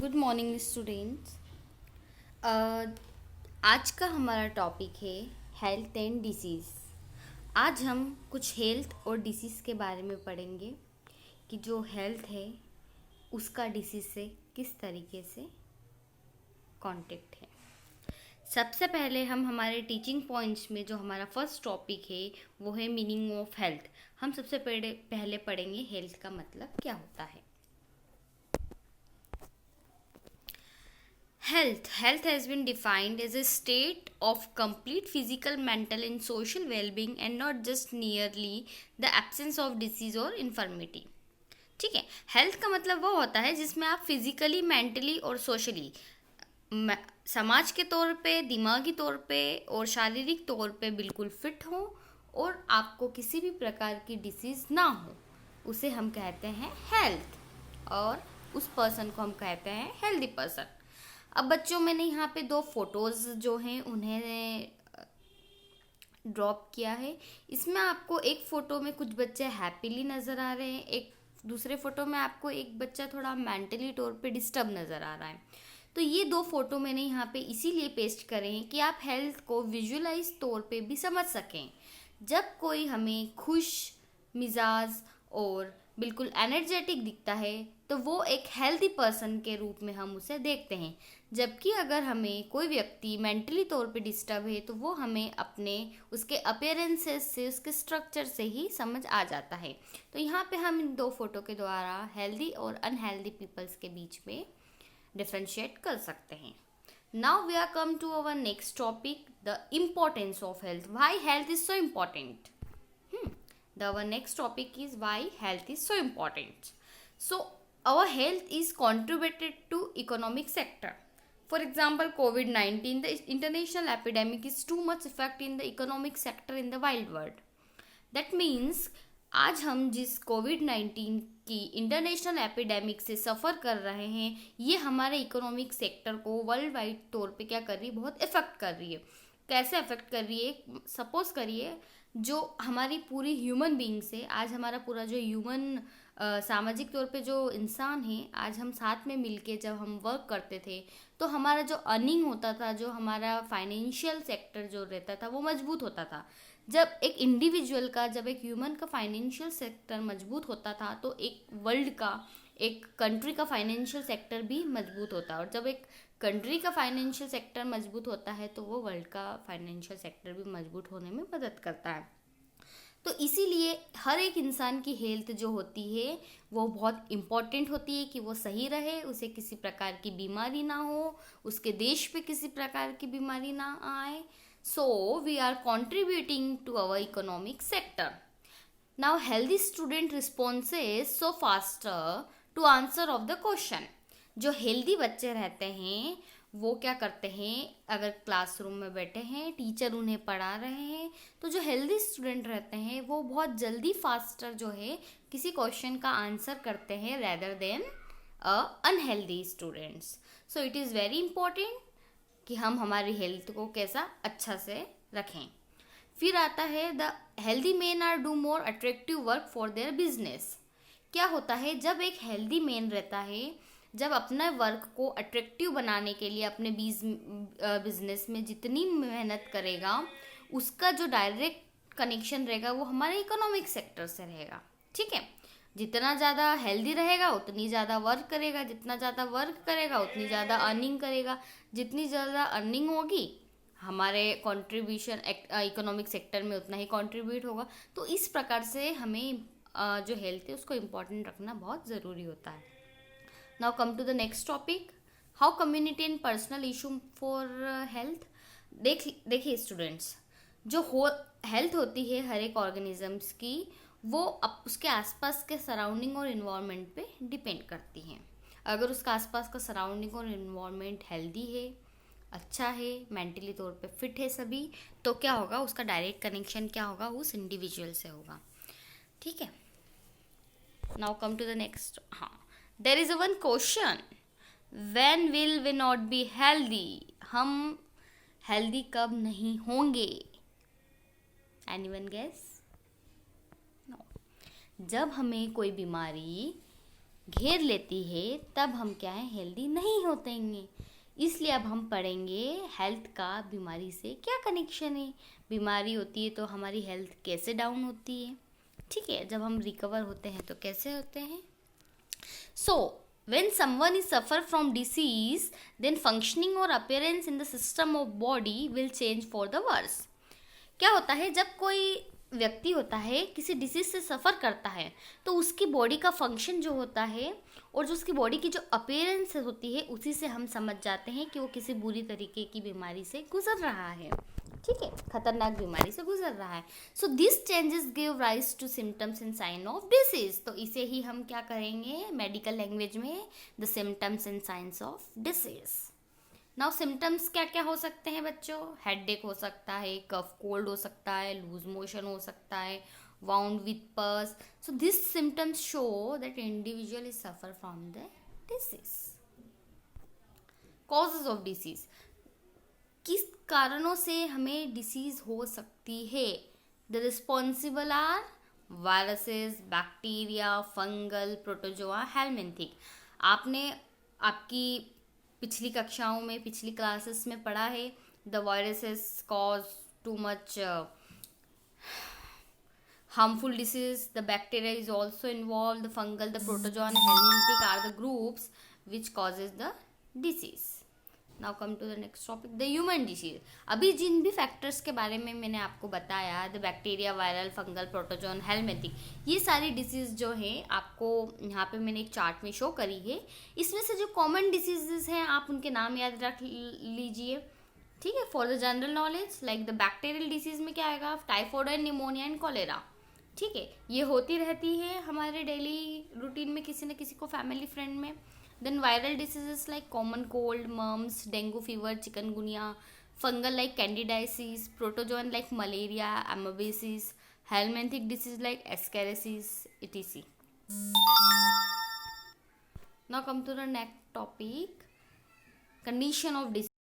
Good morning students. आज का हमारा टॉपिक है हेल्थ एंड डिसीज़। आज हम कुछ हेल्थ और डिसीज़ के बारे में पढ़ेंगे कि जो हेल्थ है उसका डिसीज़ से किस तरीके से कांटेक्ट है। सबसे पहले हम हमारे टीचिंग पॉइंट्स में जो हमारा फर्स्ट टॉपिक है वो है मीनिंग ऑफ हेल्थ। हम सबसे पहले पढ़ेंगे हेल्थ का मतलब क्या होता है। Health has been defined as a state of complete physical, mental, and social well-being, and not just merely the absence of disease or infirmity. ठीक है, हेल्थ का मतलब वो होता है जिसमें आप फिजिकली, मेंटली और सोशली, समाज के तौर पे, दिमागी तौर पे और शारीरिक तौर पे बिल्कुल फिट हो और आपको किसी भी प्रकार की डिसीज़ ना हो, उसे हम कहते हैं हेल्थ। और उस पर्सन को हम कहते हैं हेल्दी पर्सन। अब बच्चों मैंने यहाँ पे दो फोटोज़ जो हैं उन्हें ड्रॉप किया है। इसमें आपको एक फ़ोटो में कुछ बच्चे हैप्पीली नज़र आ रहे हैं, एक दूसरे फ़ोटो में आपको एक बच्चा थोड़ा मेंटली तौर पे डिस्टर्ब नज़र आ रहा है। तो ये दो फ़ोटो मैंने यहाँ पे इसीलिए पेस्ट करे हैं कि आप हेल्थ को विजुअलाइज तौर पे भी समझ सकें। जब कोई हमें खुश मिजाज और बिल्कुल एनर्जेटिक दिखता है तो वो एक हेल्दी पर्सन के रूप में हम उसे देखते हैं, जबकि अगर हमें कोई व्यक्ति मेंटली तौर पे डिस्टर्ब है तो वो हमें अपने उसके अपीयरेंसेस से, उसके स्ट्रक्चर से ही समझ आ जाता है। तो यहाँ पे हम इन दो फोटो के द्वारा हेल्दी और अनहेल्दी पीपल्स के बीच में डिफ्रेंशिएट कर सकते हैं। Now we are come to our next topic, the importance of health. Why health is so important. Our next topic is why health is so important. So our health is contributed to economic sector. For example, COVID-19, the international epidemic is too much effect in the economic sector in the wild world. That means आज हम जिस कोविड-19 की international epidemic से सफ़र कर रहे हैं, ये हमारे इकोनॉमिक सेक्टर को वर्ल्ड वाइड तौर पे क्या कर रही है, बहुत इफ़ेक्ट कर रही है। कैसे अफेक्ट कर रही है, सपोज करिए जो हमारी पूरी ह्यूमन बीइंग से, आज हमारा पूरा जो ह्यूमन सामाजिक तौर पे जो इंसान है, आज हम साथ में मिलके जब हम वर्क करते थे तो हमारा जो अर्निंग होता था, जो हमारा फाइनेंशियल सेक्टर जो रहता था वो मजबूत होता था। जब एक इंडिविजुअल का, जब एक ह्यूमन का फाइनेंशियल सेक्टर मजबूत होता था तो एक वर्ल्ड का, एक कंट्री का फाइनेंशियल सेक्टर भी मजबूत होता है। और जब एक कंट्री का फाइनेंशियल सेक्टर मजबूत होता है तो वो वर्ल्ड का फाइनेंशियल सेक्टर भी मजबूत होने में मदद करता है। तो इसीलिए हर एक इंसान की हेल्थ जो होती है वो बहुत इम्पॉर्टेंट होती है कि वो सही रहे, उसे किसी प्रकार की बीमारी ना हो, उसके देश पे किसी प्रकार की बीमारी ना आए। So we are contributing to our economic sector. Now healthy student responses so faster to answer of the question. जो हेल्दी बच्चे रहते हैं वो क्या करते हैं, अगर क्लासरूम में बैठे हैं, टीचर उन्हें पढ़ा रहे हैं, तो जो हेल्दी स्टूडेंट रहते हैं वो बहुत जल्दी फास्टर जो है किसी क्वेश्चन का आंसर करते हैं rather than unhealthy students. So it is very important कि हम हमारी हेल्थ को कैसा अच्छा से रखें। फिर आता है the healthy man are do more attractive work for their business. क्या होता है, जब एक हेल्दी मैन रहता है, जब अपना वर्क को अट्रैक्टिव बनाने के लिए अपने बिजनेस में जितनी मेहनत करेगा उसका जो डायरेक्ट कनेक्शन रहेगा वो हमारे इकोनॉमिक सेक्टर से रहेगा। ठीक है, जितना ज़्यादा हेल्दी रहेगा उतनी ज़्यादा वर्क करेगा, जितना ज़्यादा वर्क करेगा उतनी ज़्यादा अर्निंग करेगा, जितनी ज़्यादा अर्निंग होगी हमारे कंट्रीब्यूशन इकोनॉमिक सेक्टर में उतना ही कंट्रीब्यूट होगा। तो इस प्रकार से हमें जो हेल्थ है उसको इम्पोर्टेंट रखना बहुत ज़रूरी होता है। Now come to the next topic, how community and personal issue for health. देखिए स्टूडेंट्स, जो हेल्थ होती है हर एक ऑर्गेनिजम्स की, वो उसके आसपास के सराउंडिंग और इन्वायरमेंट पे डिपेंड करती हैं। अगर उसका आसपास का सराउंडिंग और इन्वायरमेंट हेल्दी है, अच्छा है, मेंटली तौर पे फिट है सभी, तो क्या होगा, उसका डायरेक्ट कनेक्शन क्या होगा, उस इंडिविजुअल से होगा। ठीक है, now come to the next. हाँ, there is one question, when will we not be healthy. हम हेल्दी कब नहीं होंगे? Anyone guess? नो। जब हमें कोई बीमारी घेर लेती है तब हम क्या है, हेल्दी नहीं होते हैं। इसलिए अब हम पढ़ेंगे हेल्थ का बीमारी से क्या कनेक्शन है। बीमारी होती है तो हमारी हेल्थ कैसे डाउन होती है, ठीक है, जब हम रिकवर होते हैं तो कैसे होते हैं। सो when someone is suffer from disease, then functioning or appearance in the system of body will change for the worse। क्या होता है, जब कोई व्यक्ति होता है किसी डिसीज से सफ़र करता है तो उसकी बॉडी का फंक्शन जो होता है और जो उसकी बॉडी की जो अपीयरेंस होती है उसी से हम समझ जाते हैं कि वो किसी बुरी तरीके की बीमारी से गुजर रहा है, ठीक है, खतरनाक बीमारी से गुजर रहा है। So this changes give rise to symptoms and sign of disease. तो इसे ही हम क्या करेंगे मेडिकल लैंग्वेज में, the symptoms and science of disease. Now symptoms क्या क्या हो सकते हैं बच्चों, हेडेक हो सकता है, कफ कोल्ड हो सकता है, लूज मोशन हो सकता है, wound with pus. So this symptoms show that individual is suffer from the disease. Causes of disease, किस कारणों से हमें डिसीज हो सकती है। The responsible are viruses, bacteria, fungal, protozoa, helminthic. आपने आपकी पिछली कक्षाओं में, पिछली क्लासेस में पढ़ा है, the viruses cause too much harmful disease, the bacteria is also involved, the fungal, the protozoa and helminthic are the groups which causes the disease. Now come to the next topic, the human disease। अभी जिन भी factors के बारे में मैंने आपको बताया, the bacteria, viral, fungal, protozoan, helminthic, ये सारी डिसीज जो है आपको यहाँ पे मैंने एक चार्ट में शो करी है। इसमें से जो कॉमन डिसीजेज हैं आप उनके नाम याद रख लीजिए, ठीक है, for the general knowledge. Like the bacterial disease में क्या आएगा, typhoid and pneumonia and cholera, ठीक है, ये होती रहती है हमारे डेली रूटीन में किसी न किसी को, फैमिली फ्रेंड में। Then viral diseases like common cold, mumps, dengue fever, chikungunya, fungal like candidiasis, protozoan like malaria, amoebiasis, helminthic disease like ascariasis, etc. Now come to the next topic, condition of disease.